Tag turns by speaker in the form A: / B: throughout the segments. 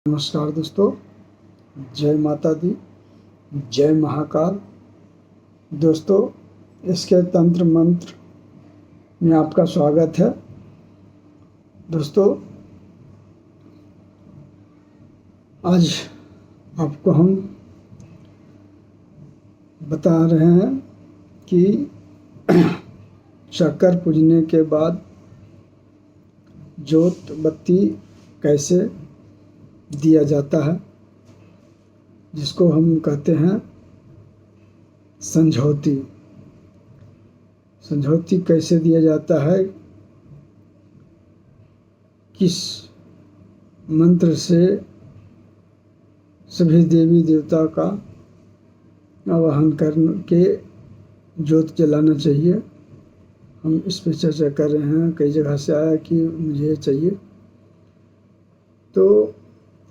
A: नमस्कार दोस्तों, जय माता दी, जय महाकाल। दोस्तों, इसके तंत्र मंत्र में आपका स्वागत है। दोस्तों, आज आपको हम बता रहे हैं कि शक्कर पूजने के बाद जोत बत्ती कैसे दिया जाता है, जिसको हम कहते हैं संझौती। संझौती कैसे दिया जाता है, किस मंत्र से सभी देवी देवता का आवाहन करके जोत जलाना चाहिए, हम इस पर चर्चा कर रहे हैं। कई जगह से आया कि मुझे चाहिए, तो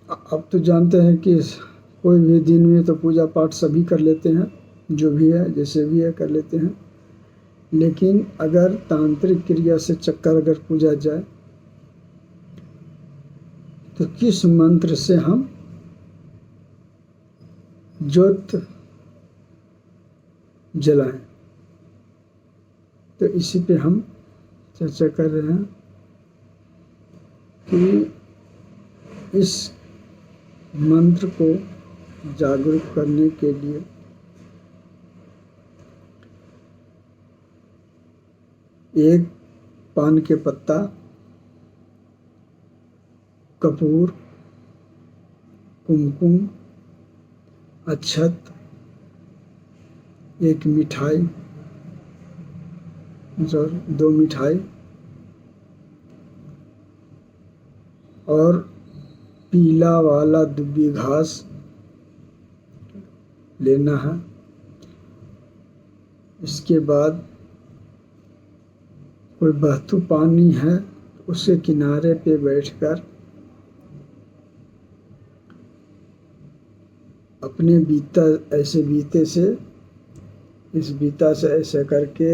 A: आप तो जानते हैं कि कोई भी दिन में तो पूजा पाठ सभी कर लेते हैं, जो भी है जैसे भी है कर लेते हैं। लेकिन अगर तांत्रिक क्रिया से चक्कर अगर पूजा जाए तो किस मंत्र से हम जोत जलाएं, तो इसी पे हम चर्चा कर रहे हैं कि इस मंत्र को जागरूक करने के लिए एक पान के पत्ता, कपूर, कुमकुम, अक्षत, एक मिठाई, दो मिठाई और पीला वाला दुबी घास लेना है। इसके बाद कोई बहतू पानी है, उसके किनारे पे बैठकर अपने बीता ऐसे बीते से, इस बीता से ऐसे करके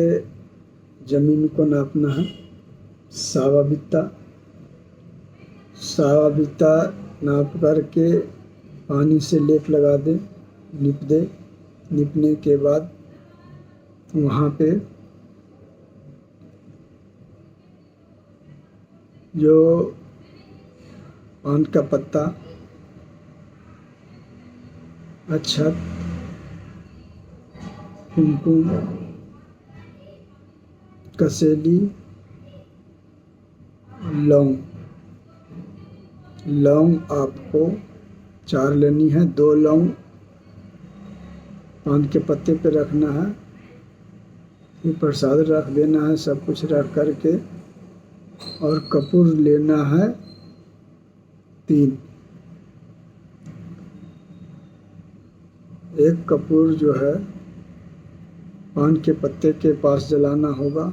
A: जमीन को नापना है। सावा बित्ता नाप करके पानी से लेप लगा दे, निप दे। निपने के बाद वहाँ पे जो पान का पत्ता, अक्षत, कुमकुम, कसेली, लौंग आपको 4 लेनी है। 2 लौंग पान के पत्ते पे रखना है, फिर प्रसाद रख देना है, सब कुछ रख करके। और कपूर लेना है 3। एक कपूर जो है पान के पत्ते के पास जलाना होगा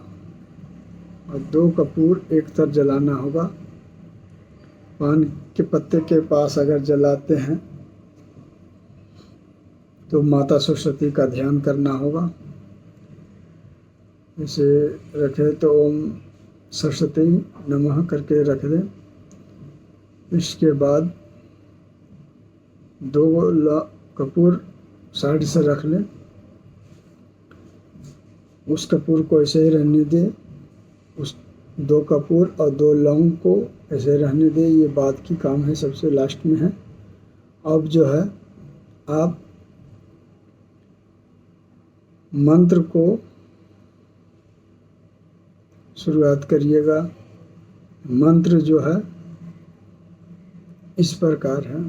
A: और 2 कपूर एक तरफ जलाना होगा। पान के पत्ते के पास अगर जलाते हैं तो माता सरस्वती का ध्यान करना होगा। इसे रखे तो ओम सरस्वती नमः करके रख दें। इसके बाद 2 कपूर साइड से रख लें, उस कपूर को ऐसे ही रहने दें। उस 2 कपूर और 2 लौंग को ऐसे रहने दें, ये बाद की काम है, सबसे लास्ट में है। अब जो है आप मंत्र को शुरुआत करिएगा। मंत्र जो है इस प्रकार है।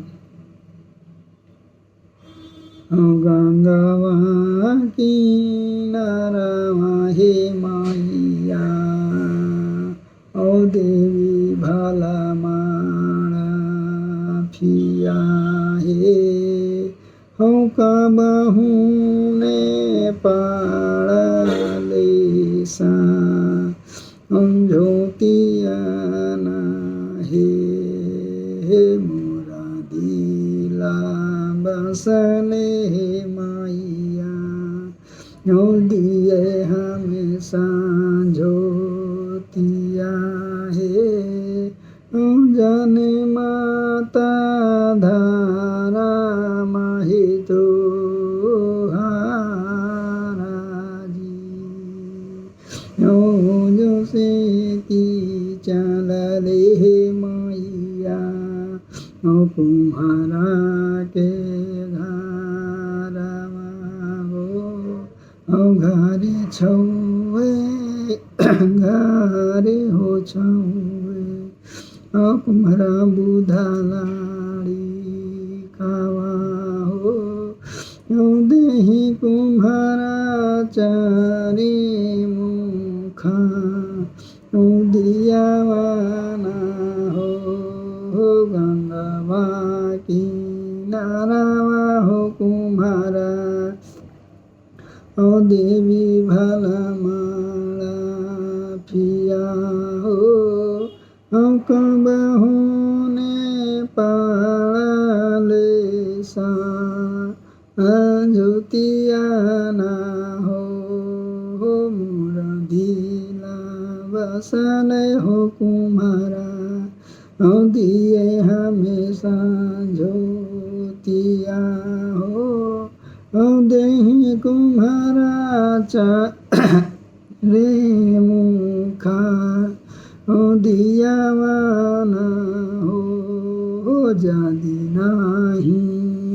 A: गंगावा किनारावा हे माइया, ओ देवी भाला मारा फिया हे, हो कबहू ने पाड़ले सा अंझोतिया ना हे मोरा दिला बसले हे माइया, हो दिए हमें सांझोतिया हे, जाने माता जो सेती चलले मैया कुम्हारा के घरमा हो घरे छौवे घरे हो छौवे कुम्हारा बुधा लाडी खावा हो देही कुम्हारा चारे मुखा दियावाना हो गंगावा किनारावा हो कुम्हारा देवी भला माला फिया हो कबहुने पाले सा ज्योतियाना हो मुरधिला बसन हो कुम्हारा दिए हमेशा ज्योतिया हो देही कुम्हारा रे मुखा दियावाना हो जादी नाही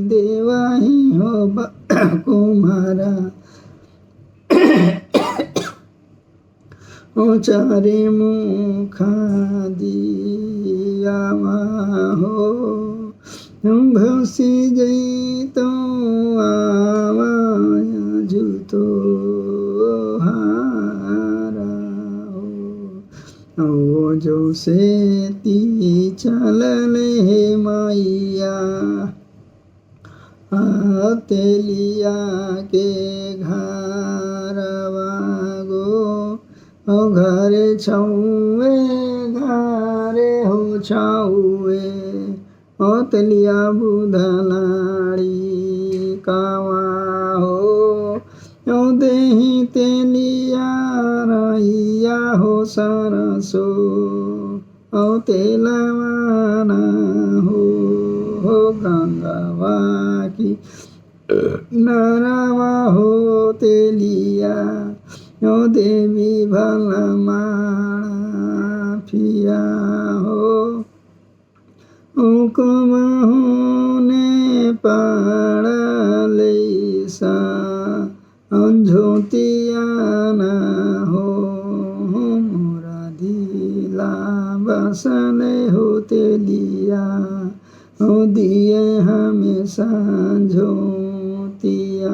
A: देवाही हो कुम्हारा चारे मुखा दियावा हो भसी जई तो आवाया जुतो हारा हो जो सेती चलले मैया तेलिया के घरवा गो घरे छौवे घरे हो छौवे तेलिया बुधलाड़ी कावा हो देही तेलिया रैया हो सरसो तेलवाना हो गंगावा की नरवा हो तेलिया देवी भला माला फिया हो कबहुने पाड़ले सा ज्योतियाना हो मुरधिला बसन हो तेलिया दिए हमेशा ज्योतिया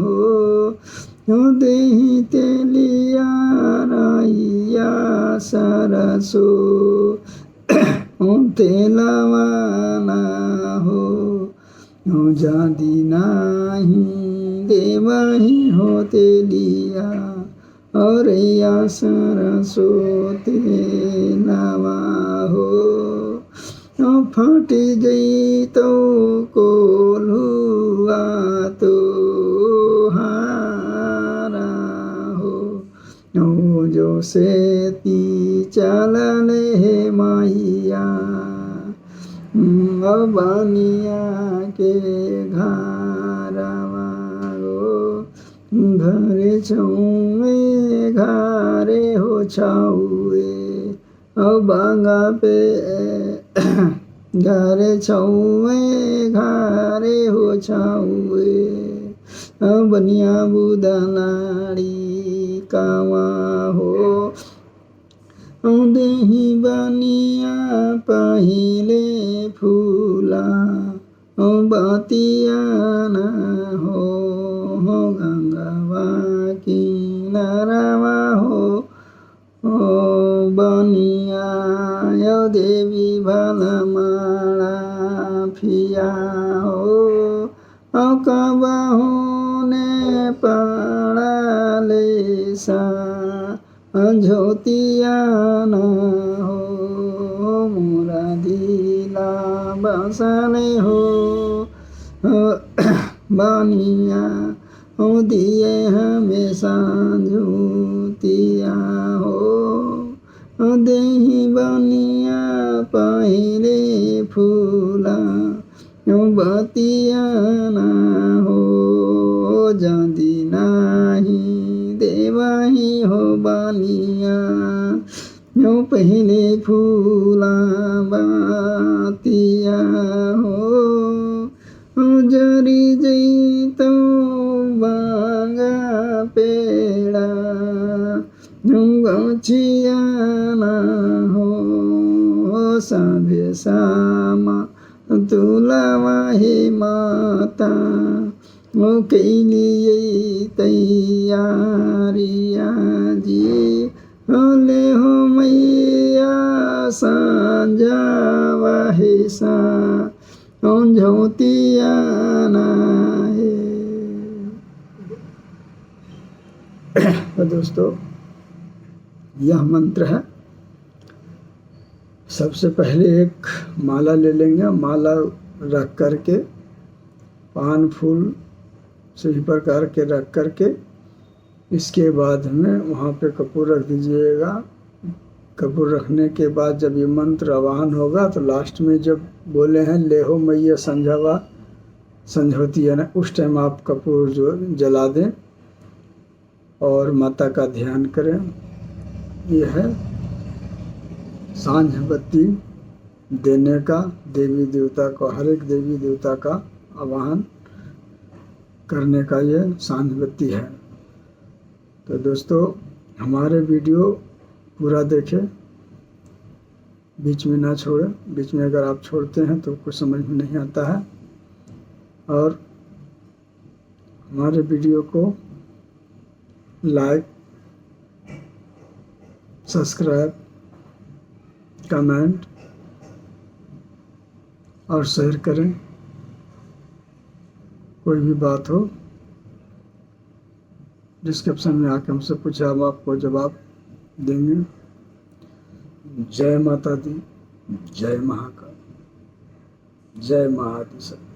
A: हो देही तेलिया रैया सरसो तेलवाना हो जादी नाही देवही हो तेलिया और या सरसो तेलवा हो फटी गई तो कोलुआ तो हारा हो जो सेती चलले मैया बनिया के घरवा घरे छौवे घरे हो छौवे बांगा पे घरे छौवे घरे हो छौवे बनिया बुदलाड़ी कावा हो देही बनिया पहिले फूला बतियाना हो गंगावा किनारावा हो बनिया देवी भला माला फिया हो कबहुने पाड़ले सा ज्योतियाना हो मुरधिला बसने हो बनिया दिए हमेशा ज्योतिया हो देही बनिया पहिले फूला बतियाना हो जादी नाही देवा नहीं हो बानिया, यूं पहले फूला बातिया हो जरी जई तो बांगा पेड़ा, गौछिया ना हो साँझ सामा तुला वाहे माता, ओ कैलिए तैयारिया जी, होले हो मैया सांझा वाहे सा झोतिया ना है। तो दोस्तों यह मंत्र है। सबसे पहले एक माला ले लेंगे, माला रख करके पान फूल सही प्रकार के रख करके इसके बाद में वहाँ पे कपूर रख दीजिएगा। कपूर रखने के बाद जब ये मंत्र आवाहन होगा तो लास्ट में जब बोले हैं ले हो मैया संझावा संझोती है ना, उस टाइम आप कपूर जो जला दें और माता का ध्यान करें। यह है सांझ बत्ती देने का, देवी देवता को, हर एक देवी देवता का आवाहन करने का यह सांझ बत्ती है। तो दोस्तों हमारे वीडियो पूरा देखें, बीच में ना छोड़ें। बीच में अगर आप छोड़ते हैं तो कुछ समझ में नहीं आता है। और हमारे वीडियो को लाइक, सब्सक्राइब, कमेंट और शेयर करें। कोई भी बात हो डिस्क्रिप्शन में आके हमसे पूछे, हम आपको जवाब देंगे। जय माता दी, जय महाकाल, जय महाआदि शक्ति।